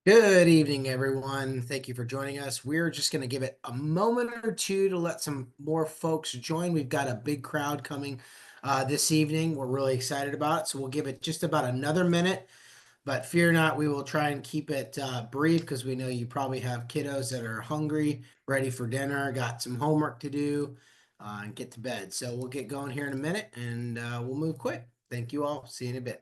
Good evening, everyone. Thank you for joining us. We're just going to give it a moment or two to let some more folks join. We've got a big crowd coming this evening. We're really excited about it. So we'll give it just about another minute, but fear not, we will try and keep it brief because we know you probably have kiddos that are hungry, ready for dinner, got some homework to do, and get to bed. So we'll get going here in a minute and we'll move quick. Thank you all. See you in a bit.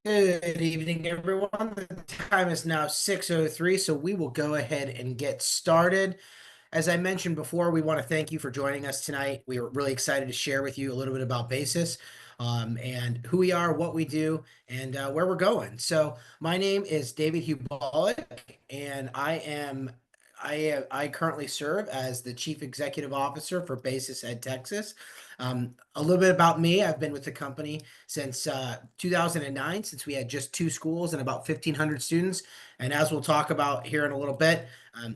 Good evening, everyone. The time is now 6:03, so we will go ahead and get started. As I mentioned before, we want to thank you for joining us tonight. We are really excited to share with you a little bit about Basis, and who we are, what we do, and where we're going. So, my name is David Hubalik, and I currently serve as the Chief Executive Officer for Basis.ed Texas. A little bit about me: I've been with the company since 2009, since we had just two schools and about 1,500 students. And as we'll talk about here in a little bit,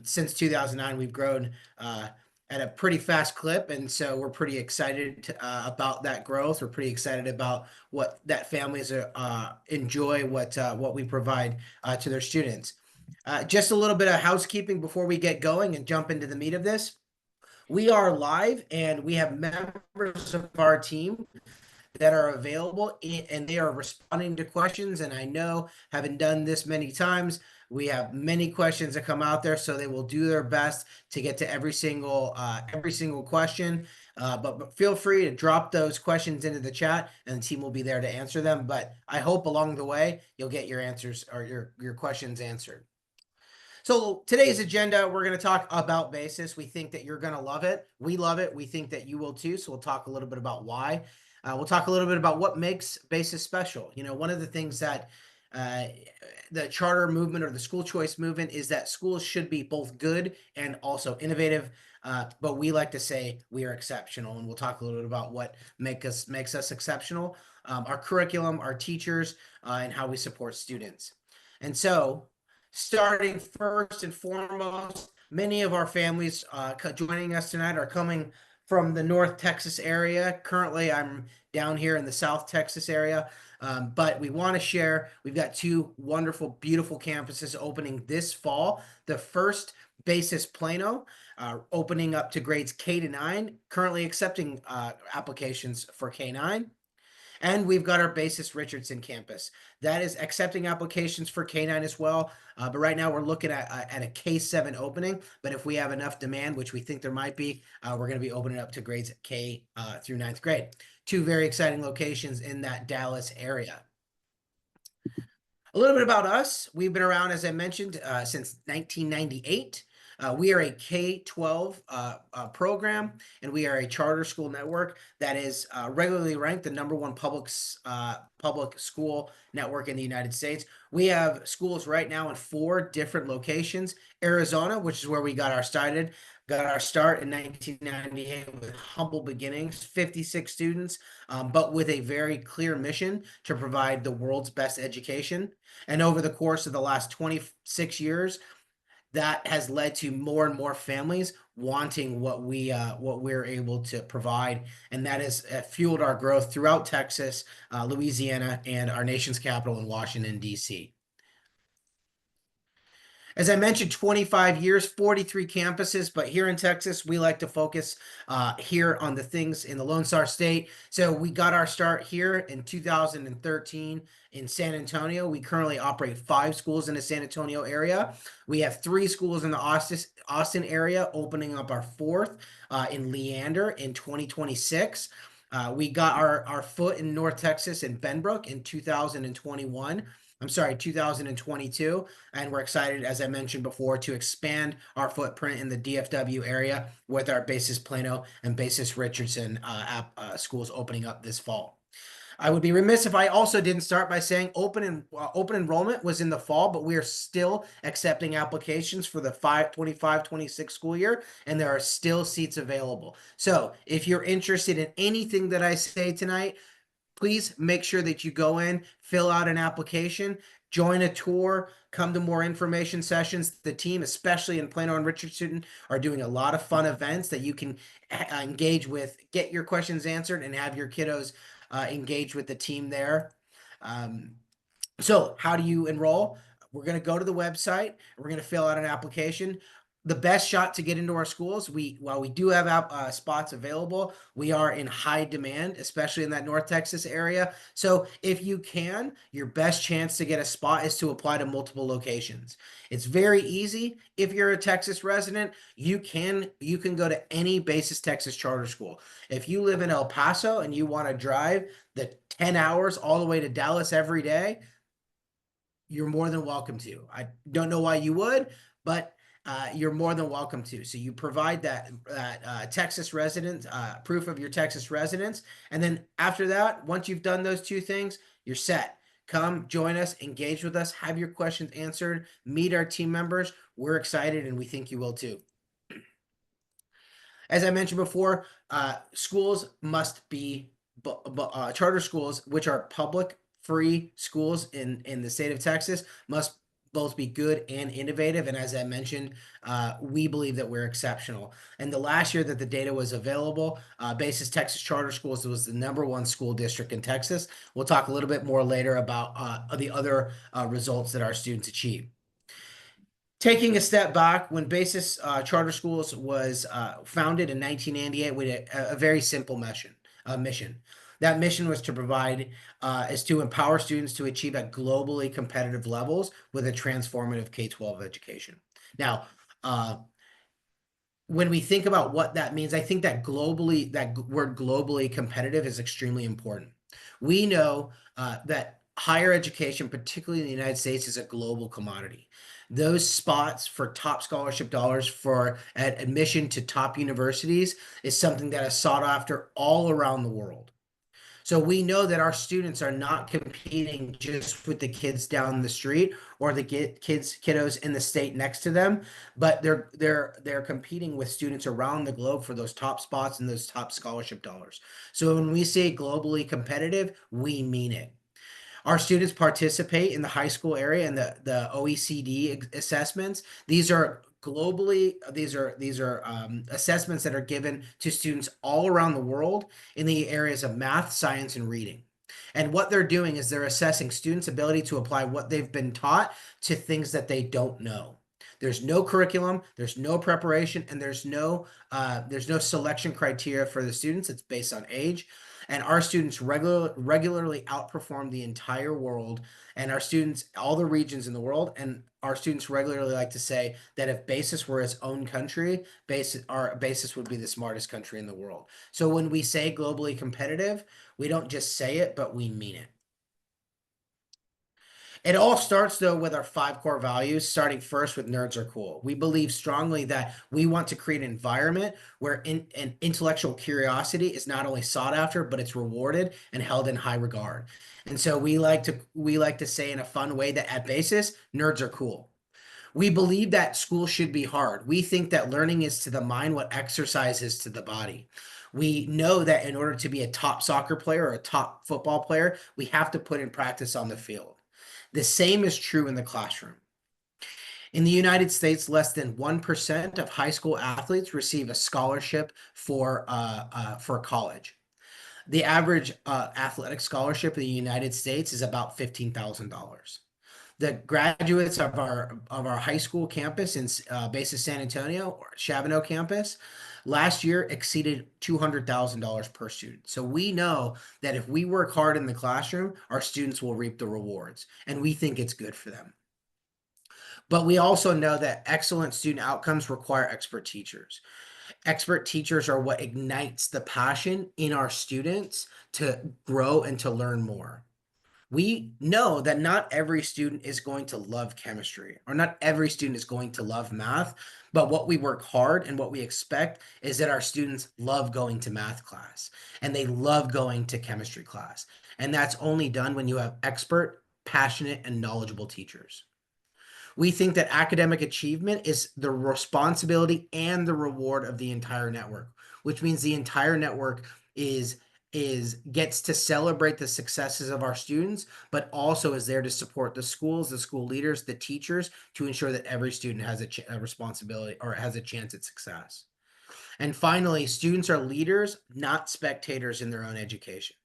since 2009, we've grown at a pretty fast clip, and so we're pretty excited about that growth. We're pretty excited about what that families enjoy, what we provide to their students. Just a little bit of housekeeping before we get going and jump into the meat of this. We are live, and we have members of our team that are available and they are responding to questions. And I know, having done this many times, we have many questions that come out there, so they will do their best to get to every single question. But feel free to drop those questions into the chat, and the team will be there to answer them. But I hope along the way you'll get your answers or your questions answered. So today's agenda, we're going to talk about Basis. We think that you're going to love it. We love it. We think that you will too. So we'll talk a little bit about why. We'll talk a little bit about what makes Basis special. You know, one of the things that uh, the charter movement or the school choice movement is that schools should be both good and also innovative. But we like to say we are exceptional, and we'll talk a little bit about what makes us exceptional, our curriculum, our teachers, and how we support students. And so, starting first and foremost, many of our families joining us tonight are coming from the North Texas area. Currently, I'm down here in the South Texas area, but we want to share. We've got two wonderful, beautiful campuses opening this fall. The first, Basis Plano, opening up to grades K to 9, currently accepting applications for K9. And we've got our Basis Richardson campus that is accepting applications for K9 as well. But right now we're looking at a K7 opening. But if we have enough demand, which we think there might be, we're going to be opening up to grades K through ninth grade. Two very exciting locations in that Dallas area. A little bit about us. We've been around, as I mentioned, since 1998. We are a K-12 program, and we are a charter school network that is regularly ranked the #1 public school network in the United States. We have schools right now in 4 different locations. Arizona, which is where we got our start in 1998 with humble beginnings, 56 students, but with a very clear mission to provide the world's best education. And over the course of the last 26 years, that has led to more and more families wanting what we're able to provide, and that has fueled our growth throughout Texas, Louisiana, and our nation's capital in Washington, D.C. As I mentioned, 25 years, 43 campuses, but here in Texas, we like to focus here on the things in the Lone Star State. So we got our start here in 2013 in San Antonio. We currently operate 5 schools in the San Antonio area. We have 3 schools in the Austin area, opening up our 4th in Leander in 2026. We got our foot in North Texas in Benbrook in 2021. I'm sorry, 2022. And we're excited, as I mentioned before, to expand our footprint in the DFW area with our Basis Plano and Basis Richardson schools opening up this fall. I would be remiss if I also didn't start by saying open enrollment was in the fall, but we are still accepting applications for the 25-26 school year, and there are still seats available. So if you're interested in anything that I say tonight, please make sure that you go in, fill out an application, join a tour, come to more information sessions. The team, especially in Plano and Richardson, are doing a lot of fun events that you can engage with, get your questions answered, and have your kiddos engage with the team there. So how do you enroll? We're going to go to the website. We're going to fill out an application. The best shot to get into our schools, while we do have spots available, we are in high demand, especially in that North Texas area. So if you can, your best chance to get a spot is to apply to multiple locations. It's very easy. If you're a Texas resident, you can go to any Basis Texas charter school. If you live in El Paso and you want to drive the 10 hours all the way to Dallas every day, you're more than welcome to. I don't know why you would, but you're more than welcome to. So you provide that Texas resident proof of your Texas residence, and then after that, once you've done those 2 things, you're set. Come join us, engage with us, have your questions answered, meet our team members. We're excited, and we think you will too. As I mentioned before, schools must be charter schools, which are public free schools in the state of Texas, must both be good and innovative. And as I mentioned, we believe that we're exceptional. And the last year that the data was available, Basis Texas Charter Schools was the #1 school district in Texas. We'll talk a little bit more later about the other results that our students achieve. Taking a step back, when Basis Charter Schools was founded in 1998, we had a very simple mission. That mission was to provide, is to empower students to achieve at globally competitive levels with a transformative K-12 education. Now, when we think about what that means, I think that word globally competitive is extremely important. We know that higher education, particularly in the United States, is a global commodity. Those spots for top scholarship dollars for admission to top universities is something that is sought after all around the world. So we know that our students are not competing just with the kids down the street or the kiddos in the state next to them, but they're competing with students around the globe for those top spots and those top scholarship dollars. So when we say globally competitive, we mean it. Our students participate in the high school area and the OECD assessments. These are assessments that are given to students all around the world in the areas of math, science, and reading. And what they're doing is they're assessing students' ability to apply what they've been taught to things that they don't know. There's no curriculum, there's no preparation, and there's no selection criteria for the students. It's based on age. And our students regularly outperform the entire world, and our students, all the regions in the world, and our students regularly like to say that if Basis were its own country, our Basis would be the smartest country in the world. So when we say globally competitive, we don't just say it, but we mean it. It all starts though with our five core values, starting first with nerds are cool. We believe strongly that we want to create an environment where an intellectual curiosity is not only sought after, but it's rewarded and held in high regard. And so we like to say in a fun way that at basis, nerds are cool. We believe that school should be hard. We think that learning is to the mind what exercise is to the body. We know that in order to be a top soccer player or a top football player, we have to put in practice on the field. The same is true in the classroom. In the United States, less than 1% of high school athletes receive a scholarship for college. The average athletic scholarship in the United States is about $15,000. The graduates of our high school campus in BASIS San Antonio or Chavano campus last year exceeded $200,000 per student. So we know that if we work hard in the classroom, our students will reap the rewards, and we think it's good for them. But we also know that excellent student outcomes require expert teachers. Expert teachers are what ignites the passion in our students to grow and to learn more. We know that not every student is going to love chemistry, or not every student is going to love math, but what we work hard and what we expect is that our students love going to math class and they love going to chemistry class. And that's only done when you have expert, passionate, and knowledgeable teachers. We think that academic achievement is the responsibility and the reward of the entire network, which means the entire network is gets to celebrate the successes of our students, but also is there to support the schools, the school leaders, the teachers to ensure that every student has a responsibility or has a chance at success. And finally, students are leaders, not spectators in their own education.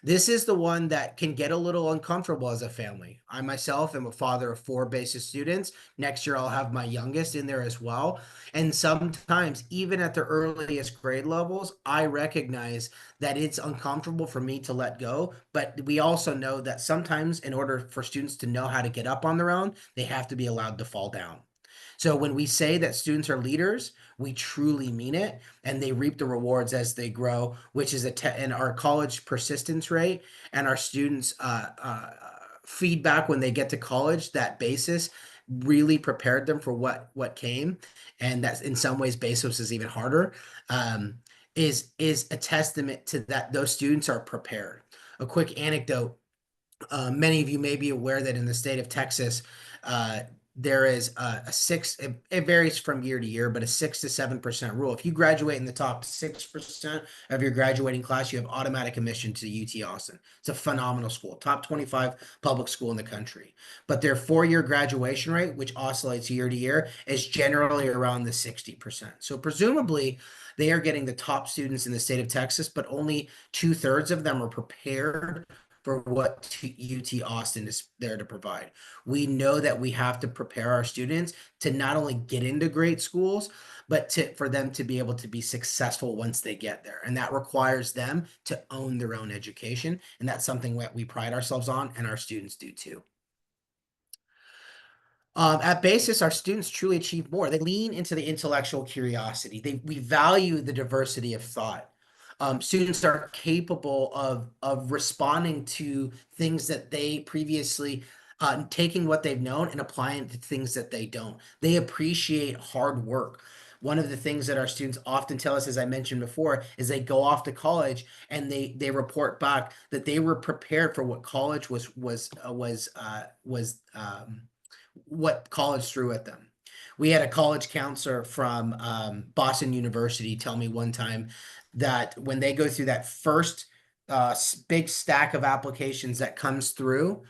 This is the one that can get a little uncomfortable as a family. I myself am a father of four BASIS students. Next year, I'll have my youngest in there as well. And sometimes, even at the earliest grade levels, I recognize that it's uncomfortable for me to let go. But we also know that sometimes, in order for students to know how to get up on their own, they have to be allowed to fall down. So when we say that students are leaders, we truly mean it, and they reap the rewards as they grow, which is and our college persistence rate and our students' feedback when they get to college. That basis really prepared them for what came, and that's in some ways basis is even harder. Is a testament to that those students are prepared. A quick anecdote. Many of you may be aware that in the state of Texas, uh, there is a six, it varies from year to year, but a 6 to 7% rule. If you graduate in the top 6% of your graduating class, you have automatic admission to UT Austin. It's a phenomenal school, top 25 public school in the country. But their 4-year graduation rate, which oscillates year to year, is generally around the 60%. So presumably, they are getting the top students in the state of Texas, but only 2/3 of them are prepared for what UT Austin is there to provide. We know that we have to prepare our students to not only get into great schools, but for them to be able to be successful once they get there. And that requires them to own their own education. And that's something that we pride ourselves on, and our students do too. At basis, our students truly achieve more. They lean into the intellectual curiosity. We value the diversity of thought. Students are capable of responding to things that they previously, taking what they've known and applying it to things that they don't. They appreciate hard work. One of the things that our students often tell us, as I mentioned before, is they go off to college and they report back that they were prepared for what college was what college threw at them. We had a college counselor from Boston University tell me one time that when they go through that first big stack of applications that comes through,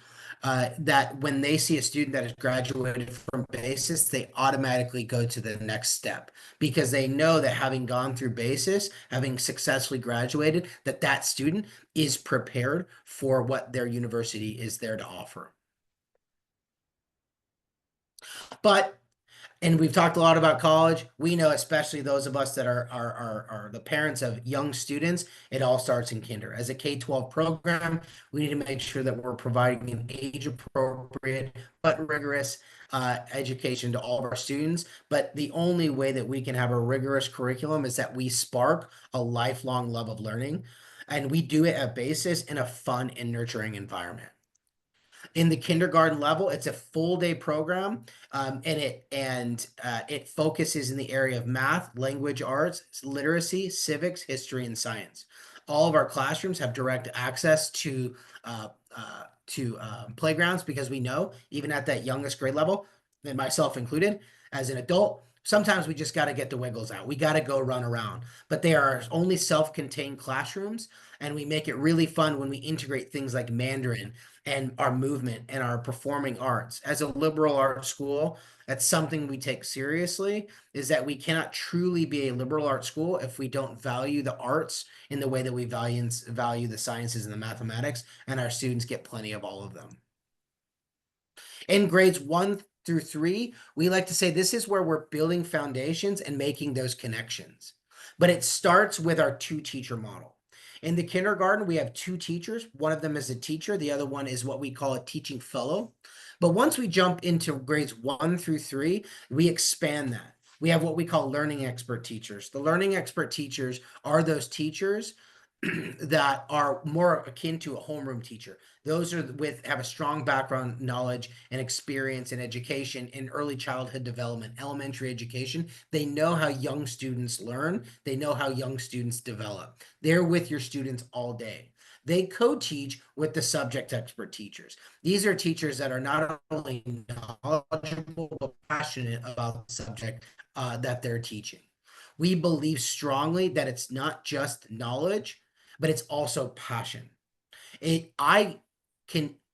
that when they see a student that has graduated from BASIS, they automatically go to the next step because they know that having gone through BASIS, having successfully graduated, that student is prepared for what their university is there to offer. But and we've talked a lot about college. We know, especially those of us that are the parents of young students, it all starts in kinder. As a K-12 program, we need to make sure that we're providing an age-appropriate but rigorous education to all of our students. But the only way that we can have a rigorous curriculum is that we spark a lifelong love of learning, and we do it at basis in a fun and nurturing environment. In the kindergarten level, it's a full day program, it focuses in the area of math, language arts, literacy, civics, history, and science. All of our classrooms have direct access to playgrounds because we know even at that youngest grade level, and myself included, as an adult, sometimes we just got to get the wiggles out. We got to go run around. But they are only self-contained classrooms, and we make it really fun when we integrate things like Mandarin and our movement and our performing arts. As a liberal arts school, that's something we take seriously, is that we cannot truly be a liberal arts school if we don't value the arts in the way that we value the sciences and the mathematics, and our students get plenty of all of them. In grades 1 through 3, we like to say this is where we're building foundations and making those connections. But it starts with our two-teacher model. In the kindergarten, we have two teachers. One of them is a teacher. The other one is what we call a teaching fellow. But once we jump into grades 1 through 3, we expand that. We have what we call learning expert teachers. The learning expert teachers are those teachers that are more akin to a homeroom teacher. Those are have a strong background knowledge and experience in education in early childhood development, elementary education. They know how young students learn. They know how young students develop. They're with your students all day. They co-teach with the subject expert teachers. These are teachers that are not only knowledgeable, but passionate about the subject that they're teaching. We believe strongly that it's not just knowledge, but it's also passion.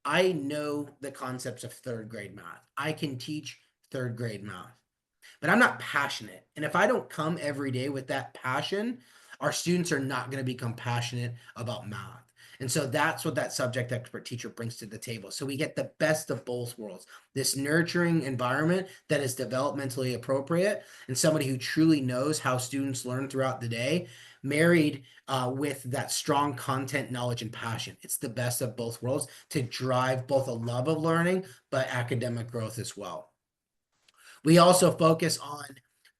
I know the concepts of third grade math. I can teach third grade math, but I'm not passionate. And if I don't come every day with that passion, our students are not going to become passionate about math. And so that's what that subject expert teacher brings to the table. So we get the best of both worlds, this nurturing environment that is developmentally appropriate and somebody who truly knows how students learn throughout the day, married with that strong content, knowledge, and passion. It's the best of both worlds to drive both a love of learning, but academic growth as well. We also focus on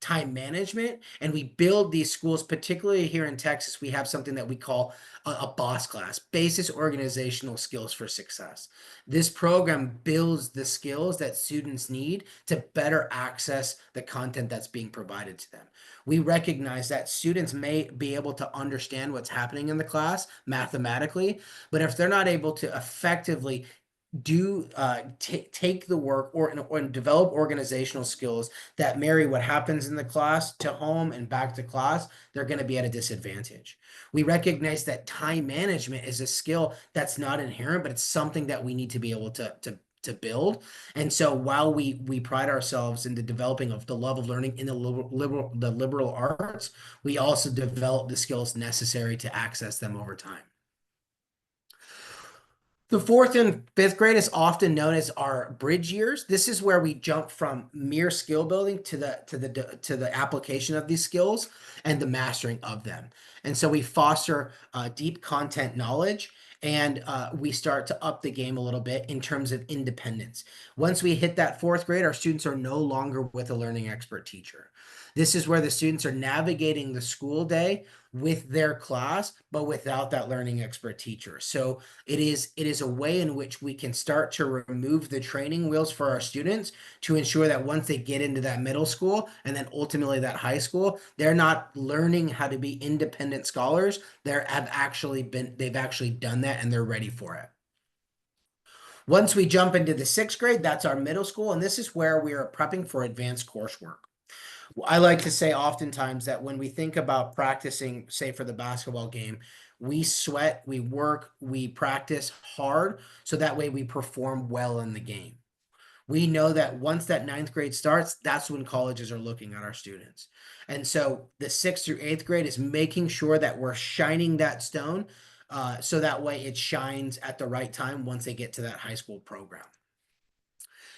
time management, and we build these schools, particularly here in Texas. We have something that we call a BOSS class, Basis Organizational Skills for Success. This program builds the skills that students need to better access the content that's being provided to them. We recognize that students may be able to understand what's happening in the class mathematically, but if they're not able to effectively take the work or develop organizational skills that marry what happens in the class to home and back to class, they're going to be at a disadvantage. We recognize that time management is a skill that's not inherent, but it's something that we need to be able to build. And so while we pride ourselves in the developing of the love of learning in the liberal arts, we also develop the skills necessary to access them over time. The 4th and 5th grade is often known as our bridge years. This is where we jump from mere skill building to the application of these skills and the mastering of them. And so we foster deep content knowledge, and we start to up the game a little bit in terms of independence. Once we hit that 4th grade, our students are no longer with a learning expert teacher. This is where the students are navigating the school day with their class, but without that learning expert teacher. So it is a way in which we can start to remove the training wheels for our students to ensure that once they get into that middle school and then ultimately that high school, they're not learning how to be independent scholars. They've actually done that and they're ready for it. Once we jump into the 6th grade, that's our middle school, and this is where we are prepping for advanced coursework. I like to say oftentimes that when we think about practicing, say for the basketball game, we sweat, we work, we practice hard, so that way we perform well in the game. We know that once that 9th grade starts, that's when colleges are looking at our students. And so the 6th through 8th grade is making sure that we're shining that stone, so that way it shines at the right time once they get to that high school program.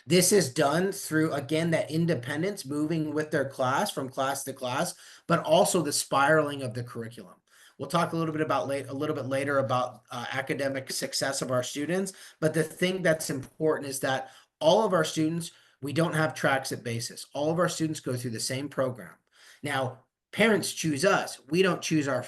This is done through, again, that independence, moving with their class from class to class, but also the spiraling of the curriculum. We'll talk a little bit later about academic success of our students, but the thing that's important is that all of our students, we don't have tracks at BASIS. All of our students go through the same program. Now, parents choose us. We don't choose our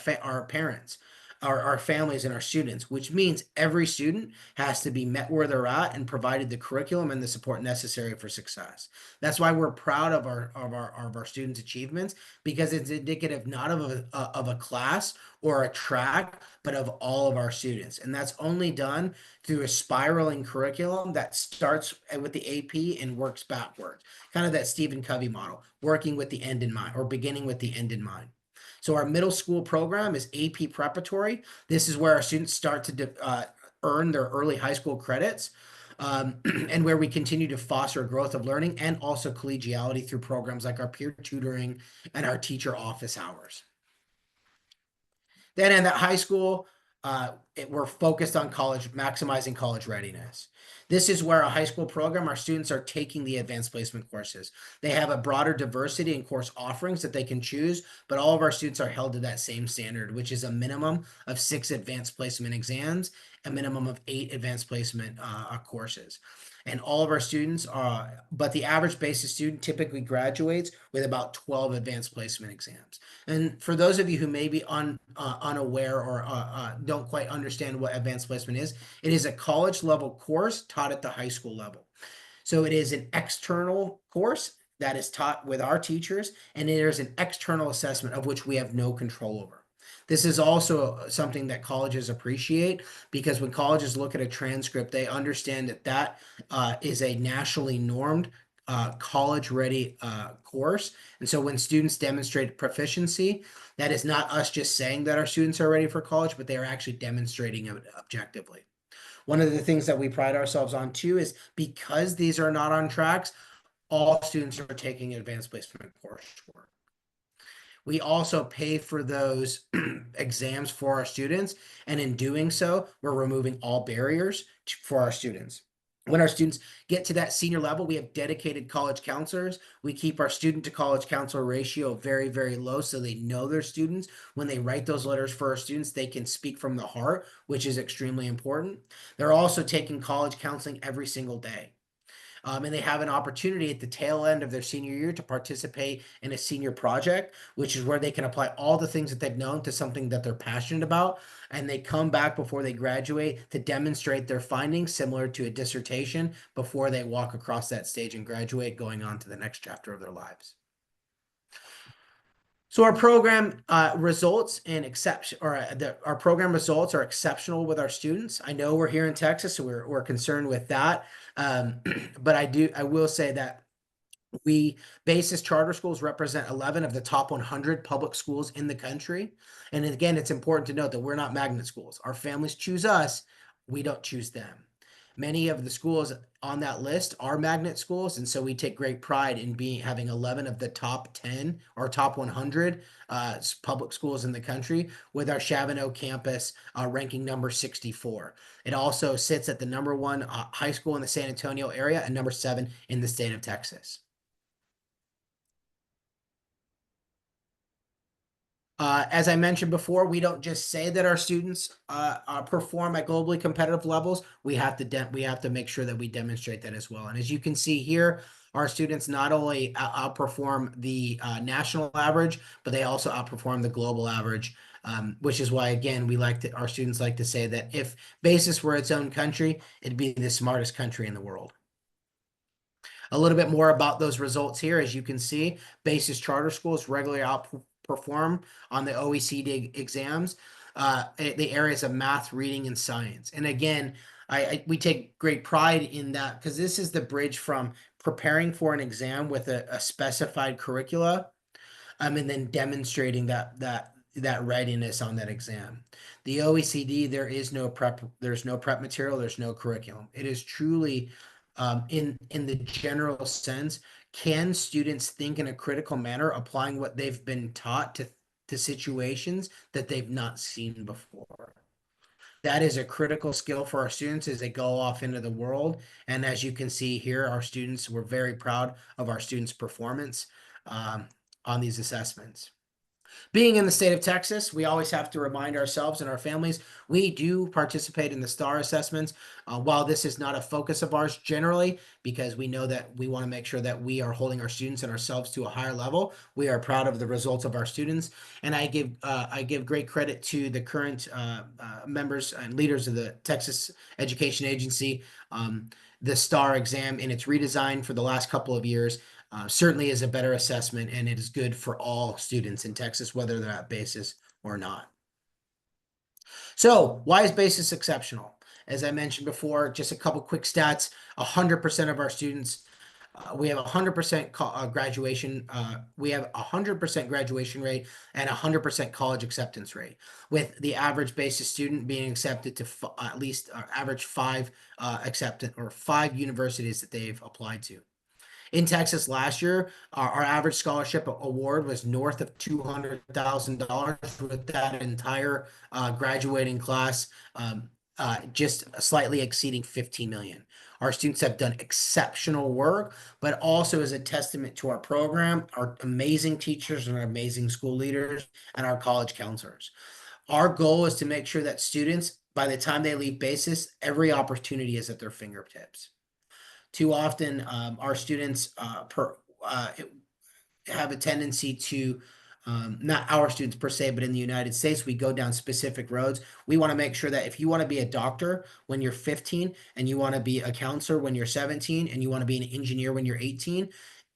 parents. our families and our students, which means every student has to be met where they're at and provided the curriculum and the support necessary for success. That's why we're proud of our students' achievements, because it's indicative not of a class or a track, but of all of our students. And that's only done through a spiraling curriculum that starts with the AP and works backwards. Kind of that Stephen Covey model, working with the end in mind or beginning with the end in mind. So our middle school program is AP preparatory. This is where our students start to earn their early high school credits, and where we continue to foster growth of learning and also collegiality through programs like our peer tutoring and our teacher office hours. Then in that high school, we're focused on college, maximizing college readiness. This is where a high school program, our students are taking the advanced placement courses. They have a broader diversity in course offerings that they can choose, but all of our students are held to that same standard, which is a minimum of 6 advanced placement exams, a minimum of 8 advanced placement courses. And all of our students are, but the average BASIS student typically graduates with about 12 advanced placement exams. And for those of you who may be unaware or don't quite understand what advanced placement is, it is a college level course taught at the high school level. So it is an external course that is taught with our teachers, and there is an external assessment of which we have no control over. This is also something that colleges appreciate, because when colleges look at a transcript, they understand that that is a nationally normed college ready course. And so when students demonstrate proficiency, that is not us just saying that our students are ready for college, but they are actually demonstrating it objectively. One of the things that we pride ourselves on too is, because these are not on tracks, all students are taking advanced placement coursework. We also pay for those exams for our students, and in doing so, we're removing all barriers for our students. When our students get to that senior level, we have dedicated college counselors. We keep our student to college counselor ratio very, very low, so they know their students. When they write those letters for our students, they can speak from the heart, which is extremely important. They're also taking college counseling every single day. And they have an opportunity at the tail end of their senior year to participate in a senior project, which is where they can apply all the things that they've known to something that they're passionate about. And they come back before they graduate to demonstrate their findings, similar to a dissertation, before they walk across that stage and graduate, going on to the next chapter of their lives. So our program results and exception, or our program results are exceptional with our students. I know we're here in Texas, so we're concerned with that. But I will say that BASIS charter schools represent 11 of the top 100 public schools in the country. And again, it's important to note that we're not magnet schools. Our families choose us, we don't choose them. Many of the schools on that list are magnet schools, and so we take great pride in having 11 of the top 10 or top 100 public schools in the country, with our Chavano campus ranking number 64. It also sits at the #1 high school in the San Antonio area and #7 in the state of Texas. As I mentioned before, we don't just say that our students perform at globally competitive levels. We have to make sure that we demonstrate that as well. And as you can see here, our students not only outperform the national average, but they also outperform the global average, which is why, again, our students like to say that if BASIS were its own country, it'd be the smartest country in the world. A little bit more about those results here. As you can see, BASIS charter schools regularly outperform on the OECD exams, the areas of math, reading, and science. And again, we take great pride in that, because this is the bridge from preparing for an exam with a specified curricula, and then demonstrating that readiness on that exam. The OECD, there's no prep material, there's no curriculum. It is truly, in the general sense, can students think in a critical manner, applying what they've been taught to situations that they've not seen before. That is a critical skill for our students as they go off into the world. And as you can see here, we're very proud of our students' performance on these assessments. Being in the state of Texas, we always have to remind ourselves and our families we do participate in the STAR assessments. While this is not a focus of ours generally, because we know that we want to make sure that we are holding our students and ourselves to a higher level, we are proud of the results of our students, and I give great credit to the current members and leaders of the Texas Education Agency. The STAR exam in its redesign for the last couple of years certainly is a better assessment, and it is good for all students in Texas, whether they're at BASIS or not. So, why is BASIS exceptional? As I mentioned before, just a couple quick stats: 100% of our students. We have 100% graduation. We have 100% graduation rate and 100% college acceptance rate, with the average BASIS student being accepted to at least average five acceptance or five universities that they've applied to. In Texas last year, our average scholarship award was north of $200,000 with that entire graduating class, just slightly exceeding 15 million. Our students have done exceptional work, but also as a testament to our program, our amazing teachers and our amazing school leaders and our college counselors. Our goal is to make sure that students, by the time they leave BASIS, every opportunity is at their fingertips. Too often, our students have a tendency to, not our students per se, but in the United States, we go down specific roads. We want to make sure that if you want to be a doctor when you're 15 and you want to be a counselor when you're 17 and you want to be an engineer when you're 18,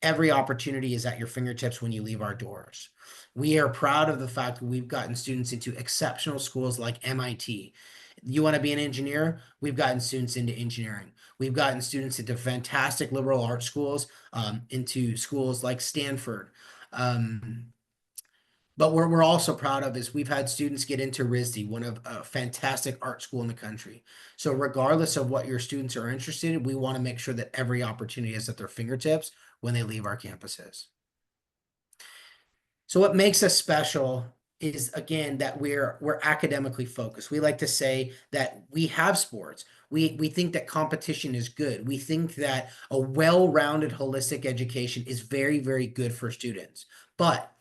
every opportunity is at your fingertips when you leave our doors. We are proud of the fact that we've gotten students into exceptional schools like MIT. You want to be an engineer? We've gotten students into engineering. We've gotten students into fantastic liberal arts schools, into schools like Stanford. Um, but we're also proud of is we've had students get into RISD, one of a fantastic art school in the country. So regardless of what your students are interested in, we want to make sure that every opportunity is at their fingertips when they leave our campuses. So what makes us special is again that we're academically focused. We like to say that we have sports. We think that competition is good. We think that a well-rounded holistic education is very, very good for students. But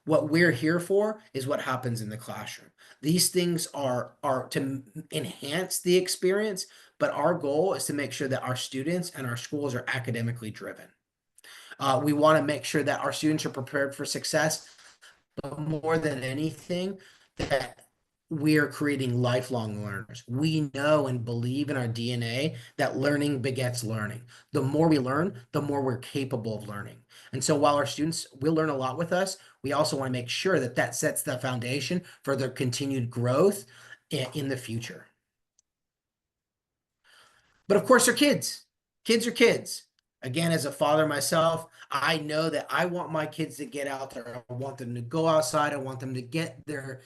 what we're here for is what happens in the classroom. These things are to enhance the experience, but our goal is to make sure that our students and our schools are academically driven. We want to make sure that our students are prepared for success, but more than anything, that we are creating lifelong learners. We know and believe in our DNA that learning begets learning. The more we learn, the more we're capable of learning. And so while our students will learn a lot with us, we also want to make sure that that sets the foundation for their continued growth in the future. But of course, they're kids. Kids are kids. Again, as a father myself, I know that I want my kids to get out there. I want them to go outside. I want them to get their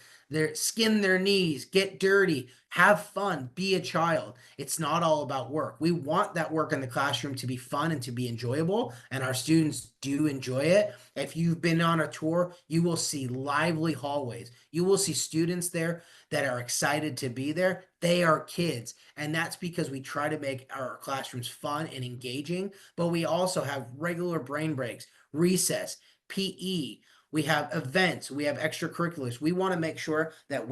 skin their knees, get dirty, have fun, be a child. It's not all about work. We want that work in the classroom to be fun and to be enjoyable, and our students do enjoy it. If you've been on a tour, you will see lively hallways. You will see students there that are excited to be there. They are kids. And that's because we try to make our classrooms fun and engaging, but we also have regular brain breaks, recess, PE. We have events, we have extracurriculars. We want to make sure that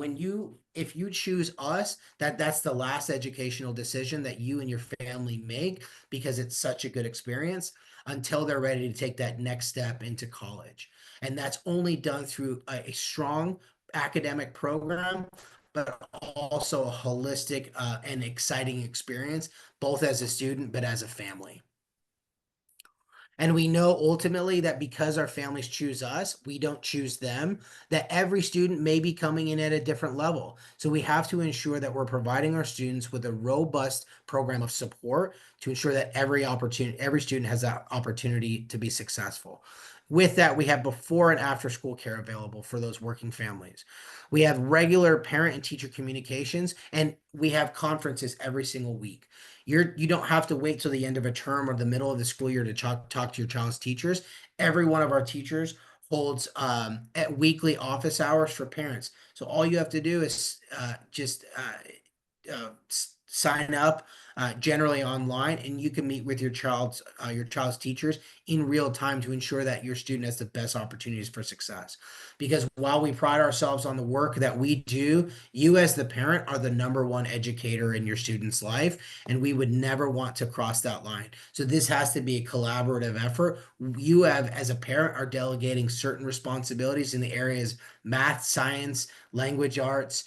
if you choose us, that's the last educational decision that you and your family make because it's such a good experience until they're ready to take that next step into college. And that's only done through a strong academic program, but also a holistic and exciting experience, both as a student, but as a family. And we know ultimately that because our families choose us, we don't choose them, that every student may be coming in at a different level. So we have to ensure that we're providing our students with a robust program of support to ensure that every student has that opportunity to be successful. With that, we have before and after school care available for those working families. We have regular parent and teacher communications, and we have conferences every single week. You don't have to wait till the end of a term or the middle of the school year to talk to your child's teachers. Every one of our teachers holds at weekly office hours for parents. So all you have to do is just sign up, generally online, and you can meet with your child's teachers in real time to ensure that your student has the best opportunities for success. Because while we pride ourselves on the work that we do, you as the parent are the number one educator in your student's life, and we would never want to cross that line. So this has to be a collaborative effort. You have, as a parent, are delegating certain responsibilities in the areas math, science, language arts,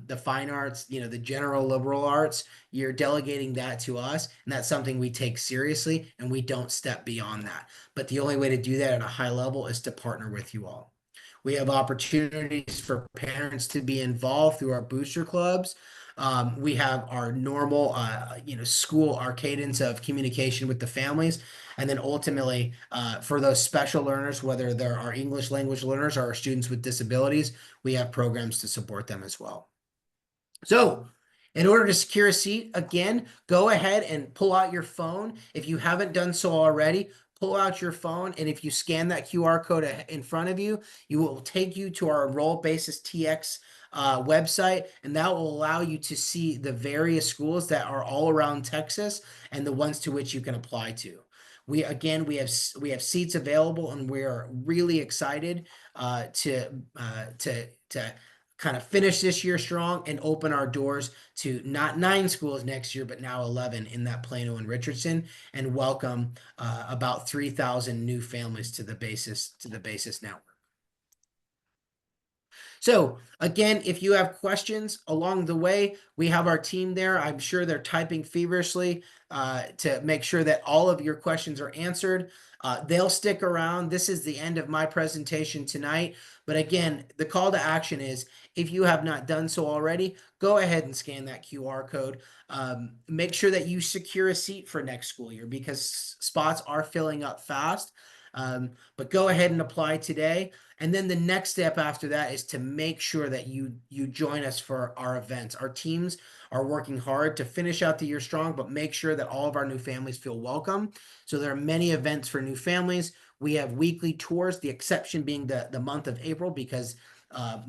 the fine arts, the general liberal arts. You're delegating that to us, and that's something we take seriously, and we don't step beyond that. But the only way to do that at a high level is to partner with you all. We have opportunities for parents to be involved through our booster clubs. We have our normal, school our cadence of communication with the families, and then ultimately, for those special learners, whether they're our English language learners or our students with disabilities, we have programs to support them as well. So, in order to secure a seat, again, go ahead and pull out your phone. If you haven't done so already, pull out your phone, and if you scan that QR code in front of you, it will take you to our Enroll Basis TX website, and that will allow you to see the various schools that are all around Texas and the ones to which you can apply to. We have seats available, and we are really excited to kind of finish this year strong and open our doors to not 9 schools next year, but now 11 in that Plano and Richardson, and welcome about 3,000 new families to the Basis network. So again, if you have questions along the way, we have our team there. I'm sure they're typing feverishly to make sure that all of your questions are answered. They'll stick around. This is the end of my presentation tonight. But again, the call to action is, if you have not done so already, go ahead and scan that QR code. Make sure that you secure a seat for next school year, because spots are filling up fast. But go ahead and apply today. And then the next step after that is to make sure that you join us for our events. Our teams are working hard to finish out the year strong, but make sure that all of our new families feel welcome. So there are many events for new families. We have weekly tours, the exception being the month of April, because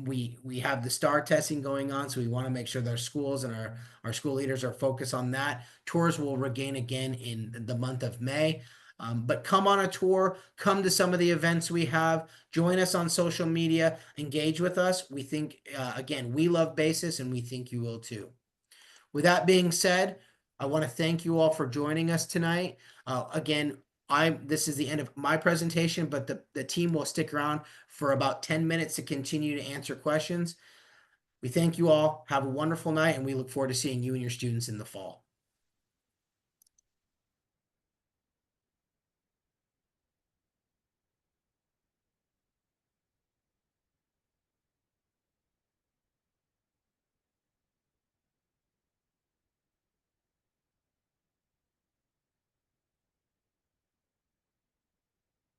we have the STAR testing going on, so we want to make sure that our schools and our school leaders are focused on that. Tours will regain again in the month of May. But come on a tour, come to some of the events we have, join us on social media, engage with us. We think, again, we love Basis, and we think you will too. With that being said, I want to thank you all for joining us tonight. Again, this is the end of my presentation, but the team will stick around for about 10 minutes to continue to answer questions. We thank you all. Have a wonderful night, and we look forward to seeing you and your students in the fall.